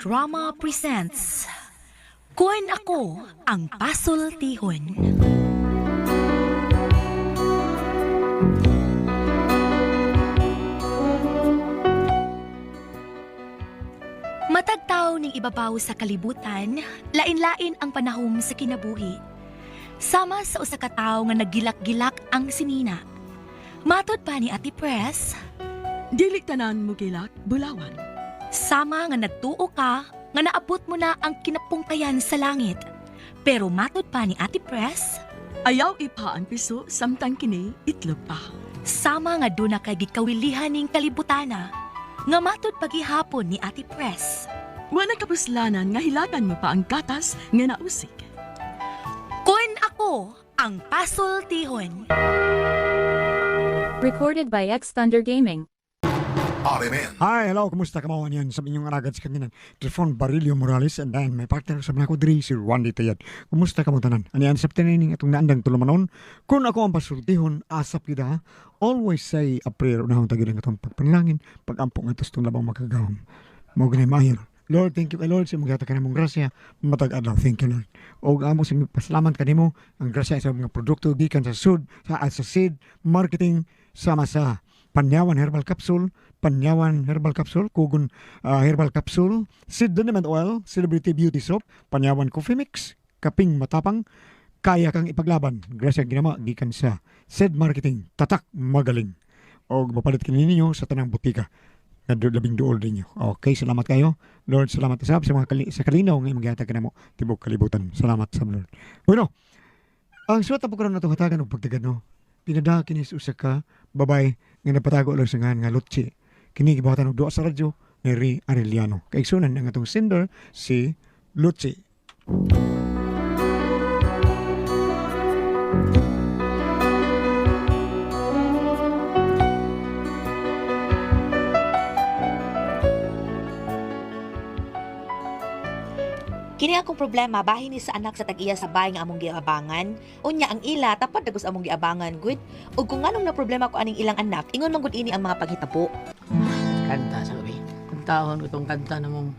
Drama presents Kun Ako Ang Pasultihon. Matagtaw ning ibabaw sa kalibutan, lain-lain ang panahom sa kinabuhi. Sama sa usa ka tawo nga naggilak-gilak ang sinina. Matod pa ni Ate Press, Dili tanan mo gilak, bulawan. sama nga nagtuo ka nga naabot mo na ang kinapungkayan sa langit. Pero matod pa ni Ate Press, Ayaw ipa ang piso, samtang kini itlog pa. sama nga doon na kay gikawilihan ning kalibutana. Nga matod pagihapon ni Ate Press. Wala kapuslanan nga hilagan mo pa ang gatas nga nausik. Kun Ako Ang Pasultihon. Recorded by X Thunder Gaming. RMN. Hi, hello, kumusta ka mo yan? Sabi niyong aragad sa kanina, Telefon Barilio Morales, and then my partner sa mga kudri, si Randy Tayad. Kumusta ka mo tanan? Aniyan sa ptinining itong naandang tulumanon. Kung ako ang pasultihon, asap kita, always say a prayer unahong tagilan itong pagpanlangin, pag-ampong ito itong labang makagawam. Mo ganay mahir. Lord, thank you kay Lord, sa mga ka namong grasya, matag-adlaw, thank you Lord. O amo sa pasalamat ka nimo, ang grasya sa mga produkto, gikan sa sud, sa seed, marketing, sama sa Panyawan Herbal Capsule, Kugon Herbal Capsule, Seed Liniment Oil, Celebrity Beauty Soap, Panyawan Coffee Mix, Kaping Matapang, Kaya Kang Ipaglaban, grasya ginama, gikan sa Seed Marketing, Tatak Magaling. O mapalit kini ninyo sa tanang butika na labing duol din nyo. Okay, salamat kayo. Lord, salamat sa mga sa kalinaw ng magyata ka na mo, tibok kalibutan. Salamat sa Lord. Bueno, ang suwat po karon na itong hatagan o pagtagad, no? Pinada kinis usa ka babay nga napatago lang sa nga Lutsi. Kini gibawatan og duwa sa radyo ni Ri Arellano. Kaigsunan ang atong sender si Lutsi. Kini akong problema bahin ni sa anak sa tag-iya sa bahay nga among giabangan. Unya ang ila tapad dagos among giabangan gud. Ug kung nganong na problema ko aning ilang anak, ingon man gud ini ang mga paghitabo. Kanta sabi. Kantahon ko itong kanta na mong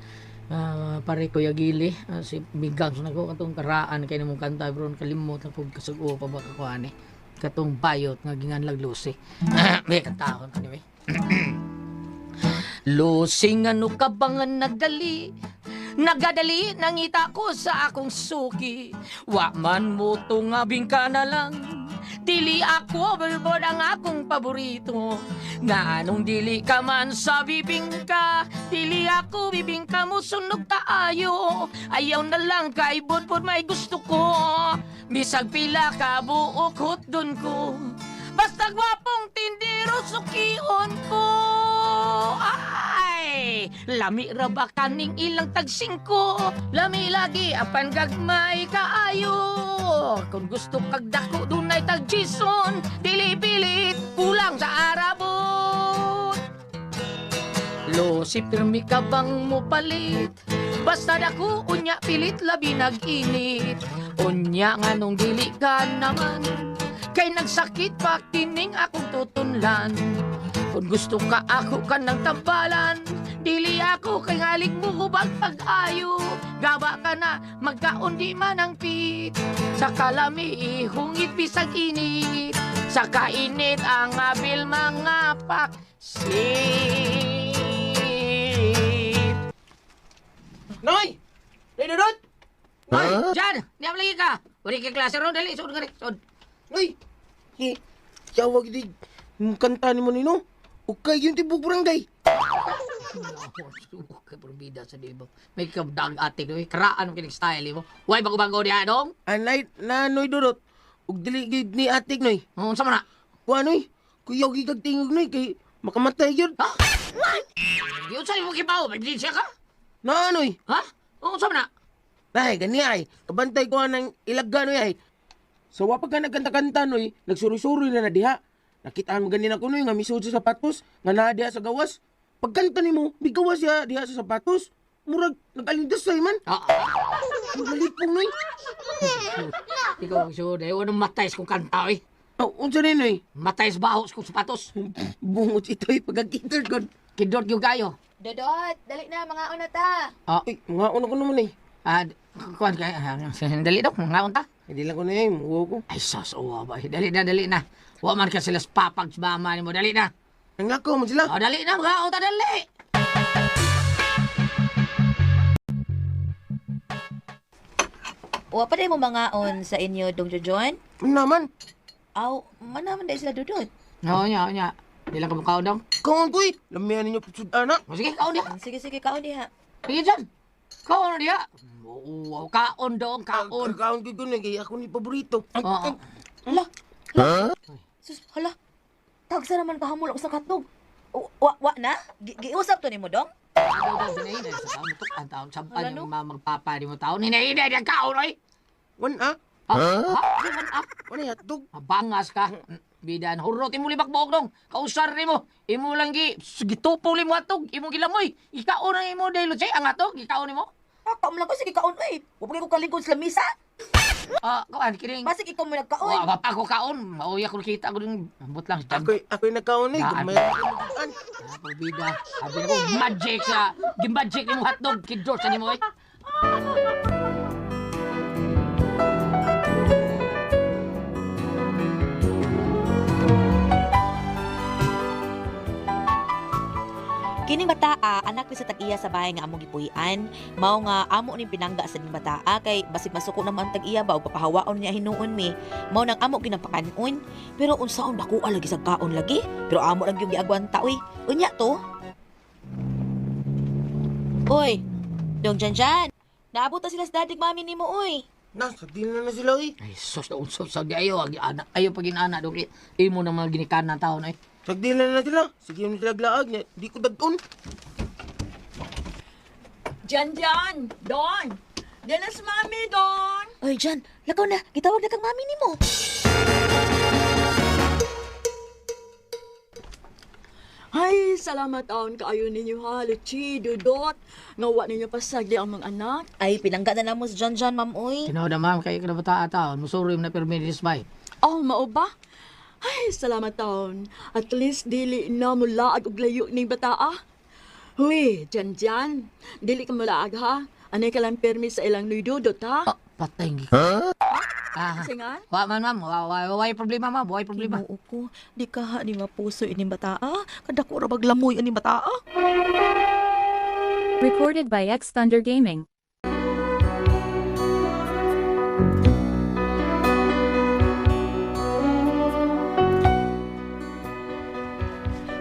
pare ko yagili. Si Bigang so nako katong karaan kay namong kanta bro kalimot na pug kasugo pa ba ko ani. Katong bayot nga ginganlag Lucy. May kantahon anyway. Lucy ngano ka bangan nagali? Nagadali nangita ko sa akong suki. Wa man mo tungabing ka na lang. Dili ako billboard ang akong paborito. Nga anong dili ka man sa bibingka. Dili ako bibingka mo sunog kaayo. Ayaw na lang kay budbud may gusto ko. Bisag pila ka buok dun ko. Basta gwapong tindiro sukion ko. Ay! Lami ra ba kaning ilang tagsing ko? Lami lagi apan gagmay kaayo. Kung gusto kag dako dunay tagjison, dili pilit kulang sa arabot. Lo si pirmi ka bang mo palit? Basta dako unya pilit labi nag-init. Unya nganong dili ka naman. Kay nagsakit pa kining akong tutunlan. Kung gusto ka ako ka ng tambalan, dili ako kay ngalik mo hubag pag-ayo. Gaba ka na, magkaundi man ang pit. Sa kalami, hungit bisag init. Sa kainit ang abil mga paksit. Noy! Dudut! Noy! Diyan! Diyan lagi ka! Wali ka klase ron, dali! Sod nga rin! Sod! Ay, siyawag di kanta ni mo nino. Okay, yung tibok barangay. Kay probida sa dibo. May kabdag atik no, karaan mo kining style mo. Way bago-bago diha dong. Anay, nanoy dudot. Ug dili gid ni atik noy. Unsa man na? Kuha noy, kuyaw gid kag tingog noy kay makamatay yun. Ha? Yun sa mo kibaw, may siya ka? Na noy. Ha? Unsa man na? Ay, gani ay. Kabantay ko ng ilagga noy ay. So wapag ka nagkanta-kanta noy, nagsuri-suri na diha. Nakitaan mo ganin ako noy nga misud sa sapatos, nga naa diha sa gawas. Pagkanta nimo, bigawas siya diha sa sapatos. Murag nag-alindas say man. Magalipong noy. Ikaw ang sure, anong matays kong kanta eh. Oh, unsa rin noy? Matays bahos kong sapatos. Bungot ito'y pagkakitod ko. Kidot yung kayo. Dodot, dali na, mga una ta. Ay, mga una ko naman eh. Kuan kay dali dok, nga unta. Hindi lang ko na yun, muwa ko. Ay sus, uwa ba. Dali na. Wa man ka sila papag mama nimo, dali na. Nanglakaw mo sila. Oh, dali na mga unta dali. Wa pa mo mga on sa inyo, Dong Jojon? Ano naman? Aw, manaman dahil sila Dodot. No, nya. Di lang ka mukha dong. Kawan ko eh. Lamihan ninyo putsud anak. O sige, kaon dia. Sige, kaon diha. Sige dyan. Kaon dia. Oo, kaon dong, kaon. Kawan ko na, kaya ako ni paborito. Oo. Hala. Sus, hala. Tag sa naman kahamul ako sa katog. Wa na? Giusap to nimo, Dong? Hinay-hinay sa taon ito. Ang taon sampan yung magpapa di mo taon. Hinay-hinay ang kaon, oy. Wan ah? Ha? Di man up. Ano yung hotdog? Mabangas ka. Bidan, hurot imo libak buok dong. Kausar nimo. Imo lang gitupo mo atog. Imo gilamoy. Ikaon ang imo dahil say ang atog. Ikaon nimo. Kaon lang ko, sige kaon ay. Wa ko kalingkod sa misa. Kuan kiring. Basig ikaw mo nagkaon. Wa pa ko kaon. Mauya ko nakita ko ding ambot lang dyan. Ako yung nagkaon eh. Daan. Gamay ako naman. Bida. Sabi ko magic sa magic nimo hotdog kidor sa nimo eh. Kining bataa, anak ni sa tag-iya sa bahay nga among gipuy-an. Mao nga amo ning pinangga sa ning bataa kay basig masuko naman tag-iya ba ug papahawaon niya hinuon mi. Mao nang amo ginapakanon. Pero unsaon dako lagi sa kaon lagi? Pero amo lang yung giagwanta uy. Unya to. Uy, Dong Janjan. Naabot ta sila sa dadig mami nimo uy. Nasa din na sila eh. Ay sus na unsod sa ayo anak ayo pagin anak dong imo na mga ginikanan taon ay. Sagdilan na sila. Sige yung nilaglaag niya. Di ko dagton. Jan, Don! Diyan na si Mami, Don! Uy, Jan, lakaw na. Gitawag na kang mami nimo. Ay, salamat taon kaayo ninyo ha, Luchi, Dudot. Ngawa ninyo pasagdi ang mga anak. Ay, pinangga na namo si Janjan, ma'am uy. Tinood na ma'am kay kada bata taon musuro na perminis bay. Oh, mao ba? Ay, salamat taon. At least dili na mula og layo ning bataa. Huy, Jan, dili ka mulaag ha. Anay ka lang permis sa ilang nuydudot ha. Patay ngi. Singan? Wa man ma'am, wa problema ma'am, wa problema. Tinuo ko, di ka ha ni mapuso ining bataa. Kada ko ra baglamoy ining bataa. Recorded by X Thunder Gaming.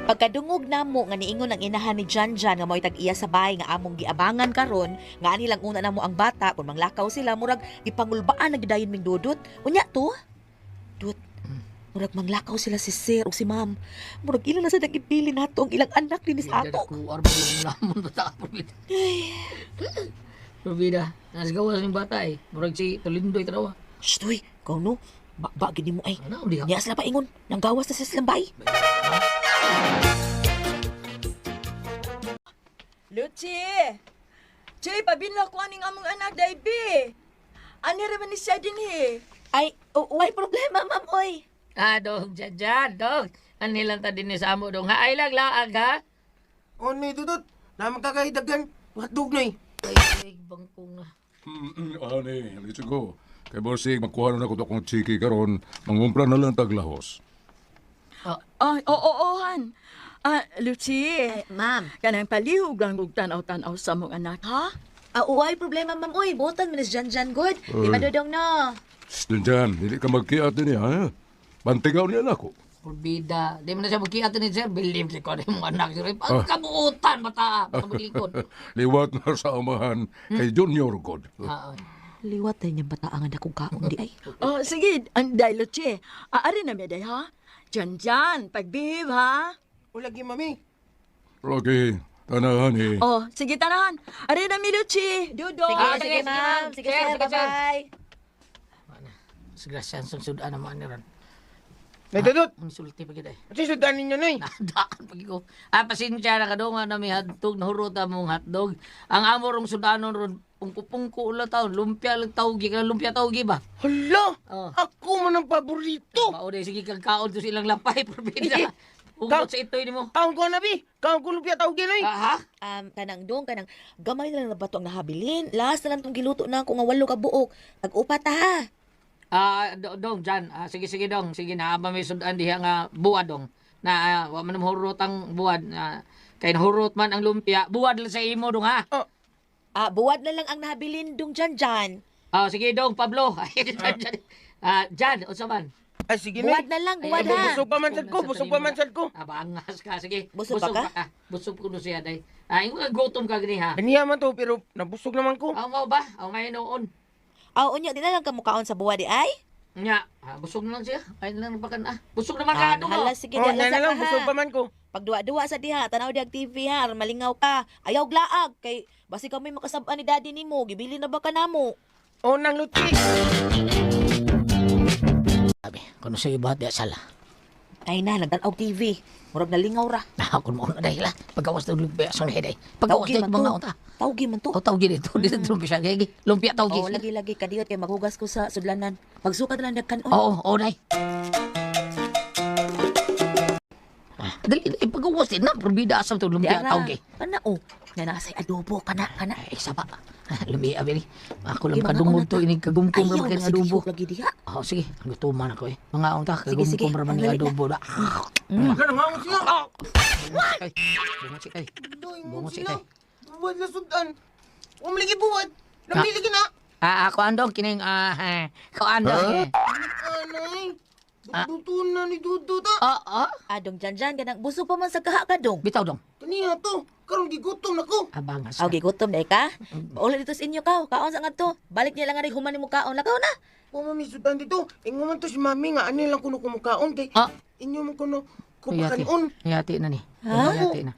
Pagkadungog namo nga niingon ang inahan ni Janjan nga mo'y tag-iya sa bahay nga among giabangan karon, nga ani lang una namo ang bata kung manglakaw sila murag ipangulbaan na gidayon ming dudot. Unya to? Dut. Murag manglakaw sila si Sir o si Ma'am. Murag ilan na sa nagipili nato ang ilang anak din sa ato. Ko arbo lamon bata probida. Probida, nas gawas ning bata eh. Murag si Tolindoy trawa. Shh, uy, kau no. Bagid mo ay. Ano di ha? Niya sila pa ingon. Nang gawas na sa silang bahay. Luchi! Chay, pabinla ko aning among anak, Daibi. Ani rin ni siya din he. Ay, may problema, ma'am, oy. Dong, dyan, dong. Ano lang ta din ni sa amo dong. Ay lang laag ha. O na dudot. Naman kakahidagan. Hotdog na eh. Ay, bangkong na. Ani, let's go. Kay Borsig, magkuha na ko akong chiki karon, mangumpra na lang taglahos. Ay, oo, Han. Luchi, Ma'am. kanang palihog lang kong tanaw-tanaw sa mong anak, ha? Uway problema, ma'am, oy. Butan mo na si Janjan, good. Di madudong no. Shh, dyan, hindi ka magkiat din ha? Bantigaw niya na ako. Probida. Di mo na siya magkiat ni Sir. Believe si ko na yung mga anak. Pagkabuutan, bata. Pagkabulikod. Liwat na sa amahan kay Junior God. Liwat na niyang bataan nga akong kaon di ay. Oh, sige, anday, Luchi. Aari na meday, ha? Jan, pagbihib, ha? Ulagi, mami. Rocky, tanahan eh. Oh, sige, tanahan. Aari na mi, Luchi. Dudo. Sige, ma'am. Sige, sir. Bye-bye. Sigrasyan sang sudan naman ni Ron. May dudot. Ang sulti pa kita eh. At sudanin niyo na eh. Daan pag ko. Pasensya na kadungan na may hotdog, nahurot mong hotdog. Ang amorong sudanon ron, pungko-pungko ulang taon, lumpia lang tawgi, ka lumpia tawgi ba? Hala! Oh. Ako man ang paborito. Mao day sige kang kaon to silang lapay, probida. Hugot sa itoy ni mo. Kaon ko na, bi. Kaon ko lumpia tawag yun, oy. Ha? Kanang dong, kanang gamay na lang na bato ang nahabilin. Last na lang tong giluto na ako nga 8 ka buok. Tag-upat ha. Dong, Jan. Sige, dong. Sige na, may sudan diha nga buwad, dong. Na, wa man mahurot ang buwad. Kay nahurot man ang lumpia, buwad lang sa imo, dong, ha? Buwad na lang ang nahabilin dong Jan. Sige, dong, Pablo. Jan, unsa man? Ay, sige Buwad na. na lang, buwad Ay, ha. Busog pa man sad ko, busog pa man sad ko. Bangas ka, sige. Busog pa ka? Busog ko na siya, day. Yung gutom ka gani, ha? Ganiya man to, pero nabusog naman ko. Mau ba? Ngayon noon. Unya, di na lang kamukaon sa buwad ay? Nya, busog na lang siya. Ay na lang bakan. Busog naman ka, ano mo? Nahala, sige, Oh, di na alasa lang, ka busog ha. pa man ko. Pag duwa-duwa sa diha, tanaw di ang TV ha, aron malingaw ka. Ayaw glaag, kay basi kami makasab-an ni daddy nimo, gibili na ba ka namo? Oh, nang luti. Sabi, kung sa iba, di sala. Ay na, nagtanaw TV. Murag nalingaw ra. Kung mo na dahil, pagkawas na lumpia sa niya, day. Pagkawas na mga unta. Tawgi man to. O tawgi dito, dito lumpia siya, gigi. Lumpia tawgi. Lagi-lagi kadiyot kay maghugas ko sa sudlanan. Magsukat na lang dagkanon. Oo, day. Dali, pagkawas din na, probida asam to lumpia tawgi. Kana nanasay adobo kana. Ay, saba. Lumia, bili. Ako lang Sige, mga kadungog una to, inig kagumkum Ayaw, raman kayo ng sige, adobo. lagi diha. Sige, gutuman ako eh. Mga unta, Sige, sige. kagumkum raman Ang ng lalit na. adobo. Ganun nga mo sila. Bungo si kay. Doy, Bungo mo si sila. kay. Buwad na sundan. Umiligi buwad. Namiligi na. Ako andong kining, ko andong eh. Anay. Duduto na ni Dudut, Adong jan kanang busog pa man sa kaha ka dong. Bitaw dong. Kaniya to. Karong gigutom na ko. Abangas. Aw gigutom dai ka. Paula dito sa inyo ka. Kaon sa ngadto. Balik niya lang nga human nimo kaon. Lakaw na. Kung mamisudan dito, ingo man to si mami nga, ano lang kuno kumukaon kay inyo mo kuno kupakanon. Yati na ni. Ha? Yati na.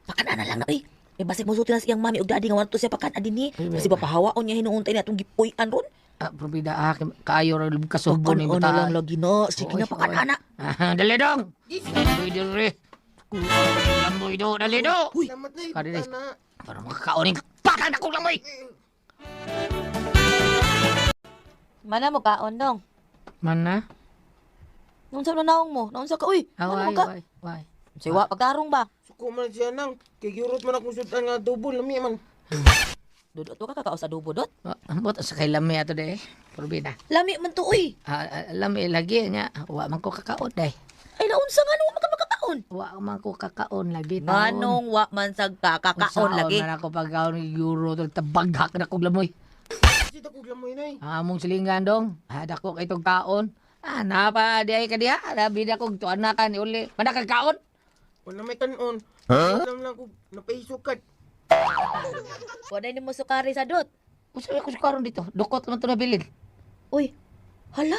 Pakana na lang na eh. Basig mo sulti na siyang mami ug daddy nga wanto siya pakana din ni. Kasi papahawaon niya hinuuntay na itong gipuy-an ron. Probida kaayo ra lub kasubo ni Ano bata. lang lagi no. Sige na pakana na. Dali dong. Lamboy diri. Lamboy do, dali do. Salamat na Kadi dai. na. Para makakaon ng patang ako lamboy. Mana mo kaon dong? Mana? Nung sa naong mo? Naon sa ka? Uy, ano ka? Why? Siwa, pagkarong ba? Suko man siya nang, kay gyurot man akong sudan nga double, lami man. Dudot to ka kakao sa dubo dot? Ambot sa kay lami ato de. Probida. Lami man to, uy. Lami lagi nya. Wa man ko kakaon day. Ay, naunsa nga nung makakaon. Wa man ko kakaon lagi. Manong wa man sa kakakaon lagi. Man ako pagkaon ng euro tabaghak na kog lamoy. Sita kong lamoy na Among silingan dong. Dako kay tong kaon. Napa di ay kadiha. Labi na kog tuan na kan uli. Mana kakaon? Wala may kanon. Alam lang ko, napaisukat. Wala ni mo sukari sa dot. Usa ko karon dito. Dukot man to nabilin. Uy, hala.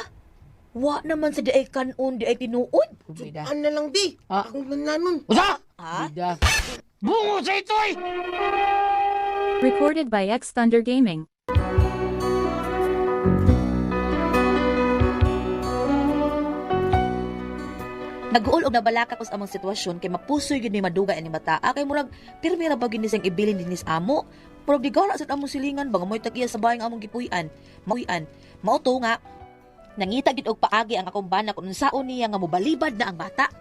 Wa naman sa di ay kanon, di ay tinuod. Probida. Sudan na lang di. Akong nananon. Usa! Ha? Bida. Bungo sa itoy! Recorded by X Thunder Gaming. Nag-uol og nabalaka ko sa among sitwasyon kay mapusoy gyud ni maduga ani mata. Kay murag pirmi ra ba gyud ni siyang ibilin dinis amo. Murag digara sa among silingan ba nga moy tag-iya sa bahay nga among gipuy-an. Mauy-an. Mao to nga nangita gyud og paagi ang akong bana kun unsaon niya nga mobalibad na ang bata.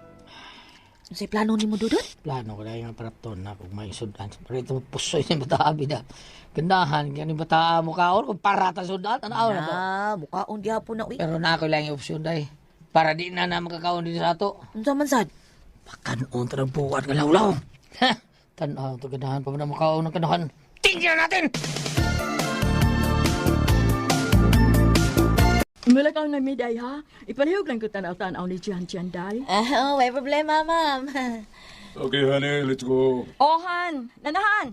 Unsay plano nimo dudot? Plano ko dahil nga parapton na kung may sudan. Pero ito pusoy ni bata bida. Gandahan kaya ni bata mo kaon kung parata sudan. Tanaw na to. Mukhaon gyapon na uy. Pero na ako lang yung opsyon dahil. Para di na makakaon din sa ato. Unsa man sad? Pakanon ta ng buwan ka lawlaw. Tanaw to gandahan pa man ang makaon ng kanahan. Tingnan natin! Mula kang namiday ha. Ipalihog lang ko tanaw-tanaw ni Jan day. May problema, ma'am. Okay, honey, let's go. Ohan, nanahan.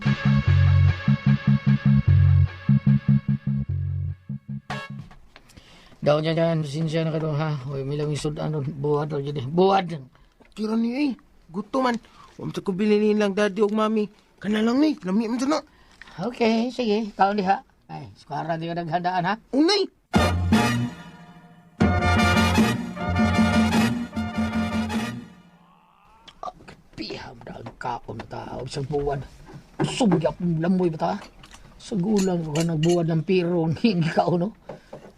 Daw dyan, sinsya na ka doon ha. Huwag may lang isod ano, buwad daw dyan eh. Buwad! Tira niya gusto man. Huwag sa ko bilinin lang daddy o mami. Kana lang ni, lami man dyan na. Okay, sige. Kaon di ha. Ay, sukara di ka naghandaan ha. Unay! Piham na ang kaon na tao sa buwad. Sugyap ng lamoy ba ta? Sa gulang ka nagbuwad ng piro. Hindi kaon no?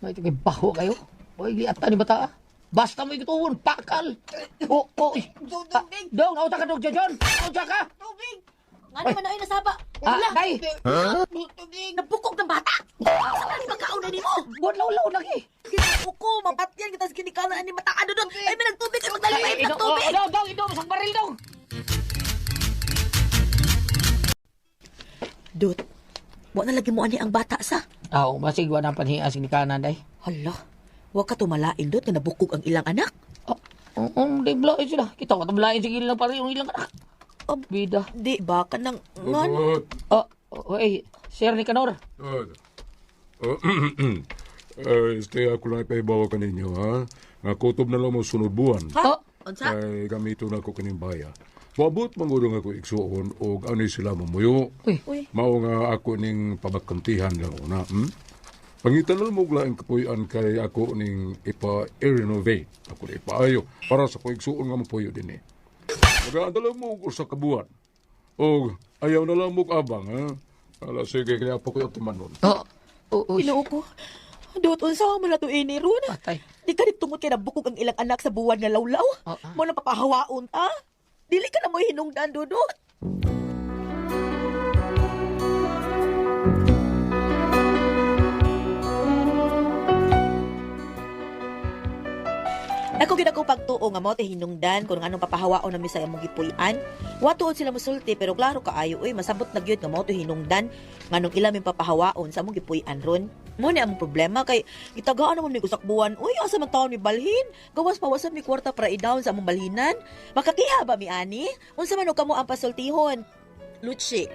May ito kay baho kayo. Huwag liata ni bata. Basta mo ituon, pakal. Oh, oh. Dong, nauta ka dong, John. Nauta ka. Nga naman na ay nasaba. Day. Nabukog ng bata. Saan ni magkauna ni mo? Buwan law-law lagi. Uko, mapatyan kita sa kinikalaan ni Mata Dudut. Ay, may nagtubig. Ay, magdalawin ng tubig. Dong, isang baril dong. Dut, mo na lagi mo ani ang bata sa. Basig wa nang panhias ni kanan, day. Hala, huwag ka tumalain, Dut, na nabukog ang ilang anak. Di blain sila. Kita ko tablain sige lang para yung ilang anak. Bida. Di ba ka nang ngan? Sir ni Kanor. Ako lang ipahibawa ka ninyo, ha? Nga kutob na lang mo sunod buwan. Unsa? Kay gamito na ako kaning baya. Wabot mangudong ako igsuon o ano sila mamuyo. Uy. Mao nga ako ning pabakantihan lang una. Pangitan lang mo laing kapuyan kay ako ning ipa-renovate. Ako na ipaayo para sa kong igsuon nga mapuyo din eh. Mag-aandala mo sa kabuan. O ayaw na lang mo abang, ha? Ala, sige, kaya po kayo tumanon. Inuo ko. Dut, unsa mo na to ini ron? Patay. Di ka rin tungod kay nabukog ang ilang anak sa buwan nga lawlaw? Mo na papahawaon ta? Dili ka na mo hinungdan, Dudut. Ako gid ako pagtuo nga mo te hinungdan kung anong papahawaon na misay among gipuy-an. Watuon sila mosulti pero klaro kaayo masabot na gyud nga mo te hinungdan nganong ila min papahawaon sa among gipuy-an ron. Mo ni among problema kay gitagaan naman mi kusakbuan. Uy, asa man taon mi balhin? Gawas pawasan mi kwarta para i-down sa among balhinan. Makakiha ba mi ani? Unsa man og kamo ang pasultihon? Luchi.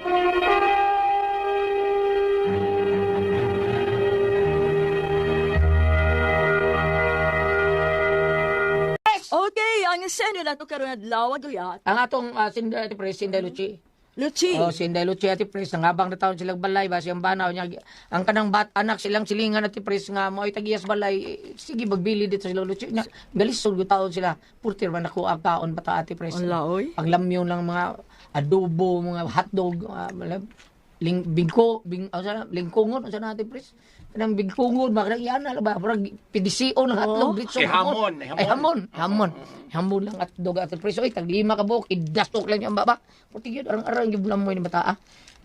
Okay, ang senyo na to karon adlaw guyat. Ang atong Sinday Pres, Sinday Luchi. Luchi. Sinday Luchi ati Pres, nangabang na taon silang balay, basi ang banaw niya. Ang kanang anak silang silingan ati Pres nga mo ay tagiyas balay. Sige, magbili dito sila Luchi. Galisod ko taon sila. Purtir man ako ang taon bata ati Pres. Ang laoy. Ang lamyon lang mga adobo, mga hotdog, lingkungon, sa natin Pres. Kanang bigpungon, makakaiyan na ba? Parang pidisiyo ng hotdog. Hamon lang at dog at preso. Ay, taglima ka buhok, idastok lang yung baba. Puti yun, arang-arang yung bulan mo yung bataa.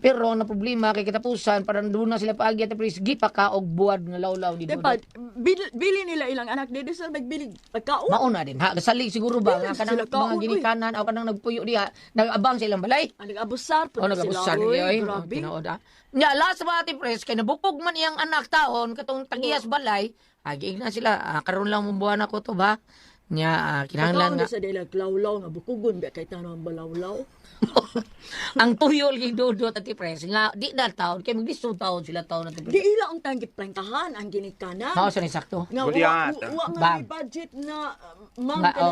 Pero na problema kay katapusan, parang doon na sila paagi at preso, gipakaog buwad ng lawlaw ni Diba, Dudut. bili nila ilang anak dito sa magbili pagkaon. Mauna din, ha? Kasalig siguro ba? Nga kanang Sila kaon, mga ginikanan o kanang nagpuyo diha, nag-abang silang balay. Ang nag-abusar po Nag-abusar sila. niya, Uy, grabe. tinood ha. Nga, last ba ati pres, kay nabukog man iyang anak taon, katong tagiyas balay, agiig na sila, karoon lang mong buwan ako to ba? Nga, kinahanglan Pagkaon nga. sa dila lawlaw nga bukugon ba kay tanong balawlaw. Ang tuyol kay Dudut at Pres, nga, di na taon, kay magdiso taon sila taon at Di Pres. ila ang tanggit prangkahan ang ginikanan. Mao sa ni sakto. Nga Buliat. wa nga Bag. may budget na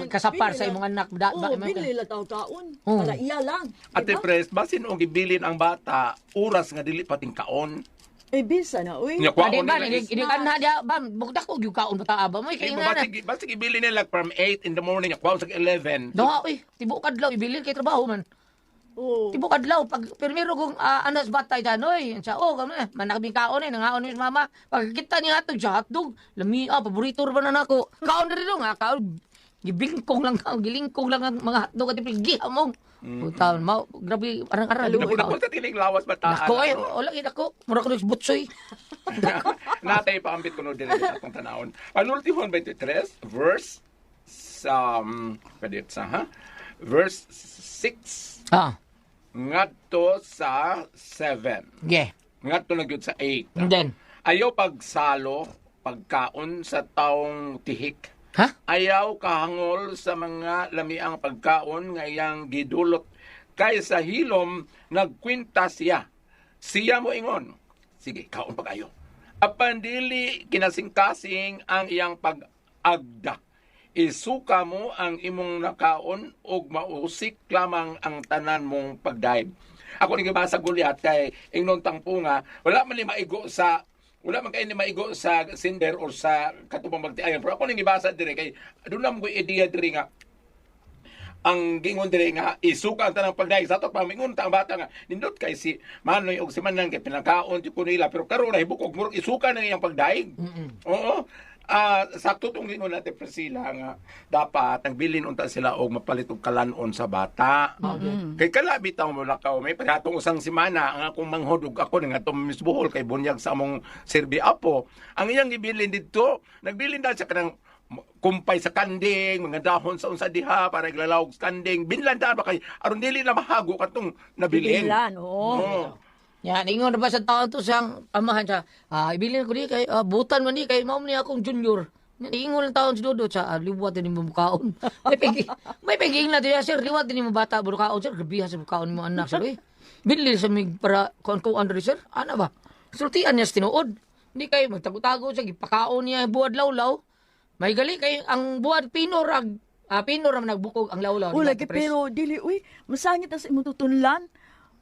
Kasapar sa imong anak. Bili nila taw kaon. Oo. Para iya lang. Ate Diba? Pres, basin og ibilin ang bata, oras nga dili pating kaon. Eh, bisa na, uy. Nya Adi kwaon ba, nila is. hindi ka na dia, ba, bugdak ko yung kaon bata aba mo, kaya nga na. Basig ibilin nila from 8 in the morning, nya kwaon sa 11. No, uy, tibo kadlaw, ibilin kay trabaho man. Oo. Tibo kadlaw, pag primero kong anas batay dyan, oy, sa manakabing kaon nangaon ni mama. Pag kita niya hatog sa hotdog, lami, paborito rin ba na nako. Kaon na rin nga, kaon. Gibingkong lang kaon, gilingkong lang ang mga hotdog at gihamong. Taon, grabe, arang-arang. Dako sa tining lawas bataan. Nako, ay, wala ako. Mura ko nagsbutsoy. Natay pa ambit kuno dire sa atong tanawon. Panultihon 23 verse sa verse 6 ngadto sa 7. Yeah. Ngadto na gyud sa 8. And then, Ayaw pagsalo pagkaon sa taong tihik. ha? Ayaw kahangol sa mga lamiang pagkaon nga iyang gidulot kay sa hilom nagkwinta siya. Siya mo ingon. Sige, kaon pa kayo. Apan dili kinasing-kasing ang iyang pag-agda. Isuka mo ang imong nakaon ug mausik lamang ang tanan mong pagdaig. Ako ni gibasa Goliath kay ingnon tangpo nga wala man ni maigo sa cinder or sa katubang magtiayon. Pero ako nang gibasa dire kay doon na mo idea dire nga ang gingon dire nga isuka ang tanang pagdaig sa ato pamingon ta ang bata nga nindot kay si Manoy og si Manang kay pinakaon ti ko nila pero karon na hibukog murag isuka na iyang pagdaig. Oo. sakto tong gingon natin Priscilla nga dapat nagbilin unta sila og mapalit og kalanon sa bata. Kay kala bitaw mo lakaw may padatong usang semana ang akong manghudog ako nga atong misbuhol kay bunyag sa among Serbi Apo. Ang iyang gibilin didto, nagbilin daw siya kanang kumpay sa kanding, mga dahon sa unsa diha para iglalawog sa kanding. Binlandan ba kay aron dili na mahago katong nabilin. Bilan, oo. Yan, ingon na ba sa taon to siyang amahan siya. Ibilin ko di kay butan man di kay mao ni akong junior. Ingon lang taon si Dodo sa liwat din mo mukaon. May paging na diya sir, liwat din mo bata bukaon sir, gabiha sa mukaon mo anak sir. Bili sa mig para kon Andre sir. Ana ba? Sultian niya sa tinuod. Hindi kay magtago-tago siya gipakaon niya buwad lawlaw. May gali kay ang buwad pinorag pinor man nagbukog ang lawlaw. O, lagi pero, dili, uy, masangit na sa imong tutunlan.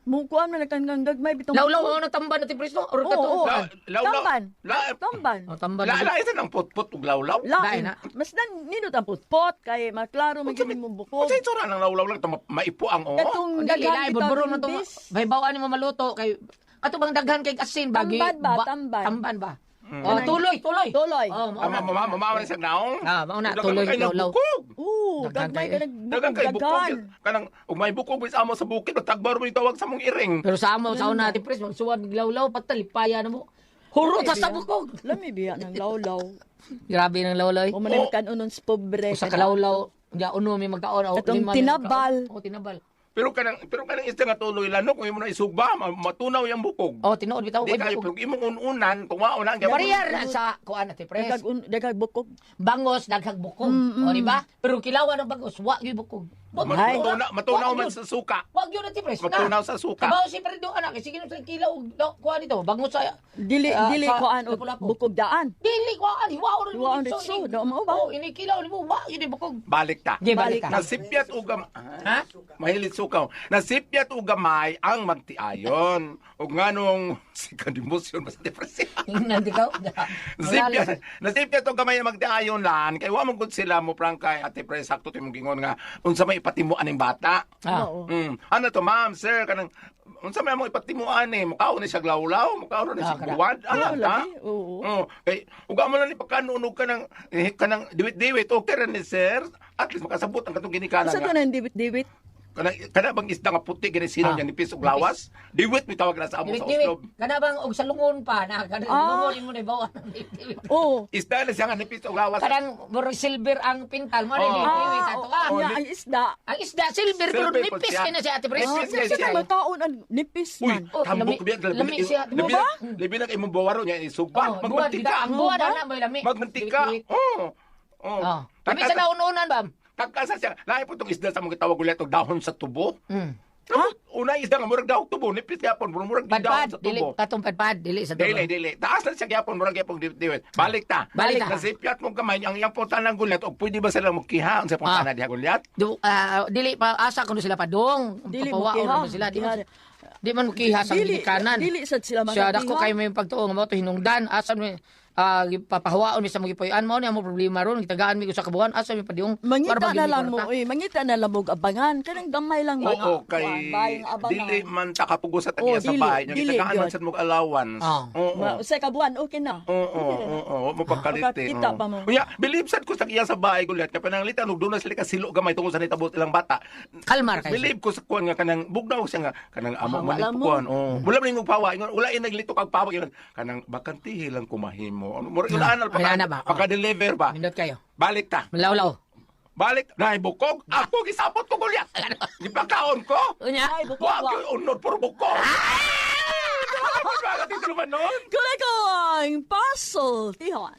Mungkuan man nagkanggang gagmay bitong Lawlaw mo na tamban natin presto or Oo, kato. oo. Lawlaw. Tamban. La- Tamban. Tamban. Laisa ng putput ug lawlaw. Dahil Lain. na. Mas nan nindot ang putpot kay maklaro may gini mong bukog. Sa itsura ng lawlaw lang maipo ang o. Katong Dili daghan ay budburo man to. imbis. Baybawaan ni mo maluto kay ato bang daghan kay asin bagi. Tamban ba? Tamban. Tamban ba? Oh, tuloy. Tuloy. Oh, Mama sa naong. mauna tuloy lawlaw. Oo, Daghan gagmay kayo. ka Dagang kay nagbukog. bukog. Daghan. Kanang ug may bukog sa amo sa bukid tagbar mo itawag sa mong iring. Pero sa amo sa una natin pres magsuwad ng lawlaw patalipaya na mo. Huro ta sa bukog. Lami biya ng lawlaw. Grabe ng lawlaw. O manay kanunon sa pobre. Sa kalawlaw, ya uno may magkaon Katong tinabal. Oh, tinabal. Pero kanang isda nga tuloy lanok kung imo na isugba matunaw yang bukog. Oh, tinuod bitaw Di kayo bukog. pero imong ununan kung mao na Barrier na sa kuan natin pres. Dagag bukog. Bangos daghang bukog. O di ba? Pero kilawan ng bangos, wa gyud bukog. Matunaw man sa suka. Wag yun natin pres. Matunaw sa suka. Kabaw si Fredo anak, sige nung kilaw kuan dito, bangos sa Dili sa kuan og Lapu-Lapu. bukog daan. Dili kuan, hiwaon Hiwaon ritso, daw mo ba? Oh, ini kilaw ni mo, wa yun yung bukog. Balik ta. Di balik ka. Nasipyat og Ha? mahilit sukaw. Nasipyat og gamay ang magtiayon. Og nganong si kandimosyon basta depresya. Nanti ka. Nasipyat og gamay ang magtiayon lan kay wa man gud sila mo prangkay ate pre sakto timong gingon nga unsa may ipatimuan ning bata. Oo. Ano to ma'am sir kanang unsa may mo ipatimuan ni mukaon ni siya lawlaw mukaon ni siya buwad ta. Lagi. Oo. Oh, kay uga mo lang ni pagkanunog ka ng kanang diwit-diwit okay ra ni sir at least makasabot ang katong ginikanan Asa nga. to nang dibit-dibit? Kana bang isda nga puti gani sino niya nipis og lawas? Diwit mi tawag na sa amo sa Diwit-diwit. uslob. Kana bang og salungon pa na kana lungon mo na bawa ng diwit-diwit. Oo. Isda na siya nga nipis og lawas. Kanang murag silver ang pintal mo na Oh. diwit-diwit ato ah. Nya ang isda. Ang isda silver pero Silver po nipis siya. ka na siya ate Pres. Nipis Sa siya. mataon ang nipis Uy, man. Oh, tambok lami- biya lami siya. Di ba? Libi na imong bawaro niya isugba. Oh, buwan Magmantika. ang buwan ana may lami. Magmantika. Diwit-diwit. Oh. Oh. Oh. Kami sa naununan bam. Kakasa siya. Lahi po itong isda sa mga tawag ulit og dahon sa tubo. Ha? Una isda nga murag dahon tubo. Nipis gyapon murag di dahon sa Padpad, dili tubo. katong padpad, dili sa dulo. Dili. Taas na siya gyapon murag gyapon diwit. Balik ta. Balik ta. Kasi piyat mo kamay ang iyang puntanang gulat o pwede ba sila magkiha sa puntana diha gulat? Dili pa asa kuno sila padong. Dili Papawaon mo naman sila. Di man mukiha sa kanan. Dili sad sila Siya makapiha. dako kay may pagtuong mo to hinungdan asan may papahawaon mi sa mga puyan mo ni amo problema ron gitagaan mi ko sa kabuhan asa mi padiong Mangita na lang mo, mangita na lang mo abangan. Kanang gamay lang ba? Oo, kay bayang abangan. dili man takapugo sa Oh, tagiya sa dili, bahay. dili, Nagitagaan man yun. sa mong allowance. Oo. Sa kabuan, okay na. Oo, mapagkalite. Makakita pa mo. Kuya, believe sad ko sa iya sa bahay gulat kay pananglitan og doon na sila kasilo gamay tungod sa nitabot ilang bata. kalmar kay. Believe ko sa kuan nga kanang bugnaw siya nga kanang amo man wala mo. kuan. Oo. Wala man ning pawa, ingon wala naglito kag pawa ingon kanang bakantihi lang kumahimo. Ano mo anal Wala na ba? paka-deliver ba? Mindot kayo. Balik ta. Malawlaw. Balik na bukog. Ako gisapot ko gulyat. Gipakaon ko. Unya. Ay, bukog Wag wa. yung unod puro bukog. Bakit ito naman nun? Kulay ko ang puzzle. Tihon.